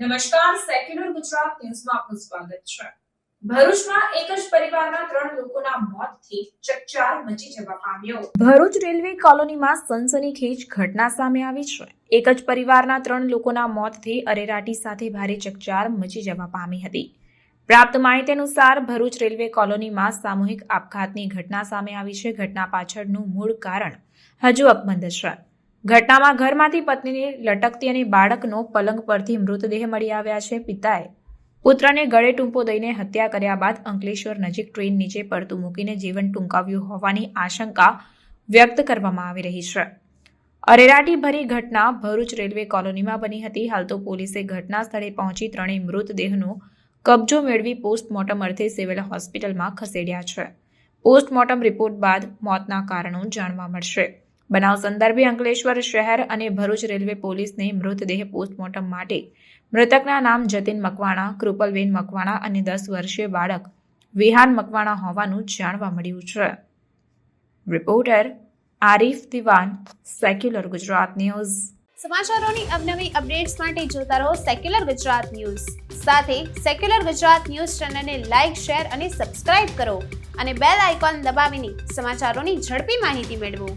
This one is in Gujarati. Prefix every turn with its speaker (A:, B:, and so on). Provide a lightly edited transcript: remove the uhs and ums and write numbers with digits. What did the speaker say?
A: નમસ્કાર, સેક્યુલર ગુજરાત ન્યૂઝમાં આપનું સ્વાગત છે. ભરૂચમાં એક જ પરિવારના 3 લોકોના મોતથી ચકચાર મચી જવા પામ્યો. ભરૂચ રેલવે કોલોનીમાં સનસનીખેજ ઘટના સામે આવી છે. એક જ પરિવારના 3 લોકોના મોતથી અરેરાટી સાથે ભારે ચકચાર મચી જવા પામી હતી. પ્રાપ્ત માહિતી અનુસાર ભરૂચ રેલવે કોલોનીમાં સામૂહિક આપઘાતની ઘટના સામે આવી છે. ઘટના પાછળનું મૂળ કારણ હજુ અકબંધ છે. ઘટનામાં ઘરમાંથી પત્નીને લટકતી અને બાળકનો પલંગ પરથી મૃતદેહ મળી આવ્યા છે. પિતાએ પુત્રને ગળે ટૂંપો દઈને હત્યા કર્યા બાદ અંકલેશ્વર નજીક ટ્રેન નીચે પડતું મૂકીને જીવન ટૂંકાવ્યું હોવાની આશંકા વ્યક્ત કરવામાં આવી રહી છે. અરેરાટી ભરી ઘટના ભરૂચ રેલવે કોલોનીમાં બની હતી. હાલ તો પોલીસે ઘટના સ્થળે પહોંચી ત્રણેય મૃતદેહનો કબજો મેળવી પોસ્ટમોર્ટમ અર્થે સિવિલ હોસ્પિટલમાં ખસેડ્યા છે. પોસ્ટમોર્ટમ રિપોર્ટ બાદ મોતના કારણો જાણવા મળશે. બનાવ સંદર્ભે અંકલેશ્વર શહેર અને ભરૂચ રેલવે પોલીસને મૃતદેહ પોસ્ટમોર્ટમ માટે મૃતકના નામ જતીન મકવાણા, કૃપલબેન મકવાણા અને 10 વર્ષીય બાળક વિહાન મકવાણા હોવાનું જાણવા મળ્યું છે. રિપોર્ટર આરીફ દિવાન, સેક્યુલર ગુજરાત ન્યૂઝ.
B: સમાચારોની અવનવી અપડેટ્સ માટે જોતા રહો સેક્યુલર ગુજરાત ન્યૂઝ. સાથે સેક્યુલર ગુજરાત ન્યૂઝ ચેનલને લાઇક, શેર અને સબસ્ક્રાઇબ કરો અને બેલ આઇકોન દબાવીને સમાચારોની ઝડપી માહિતી મેળવો.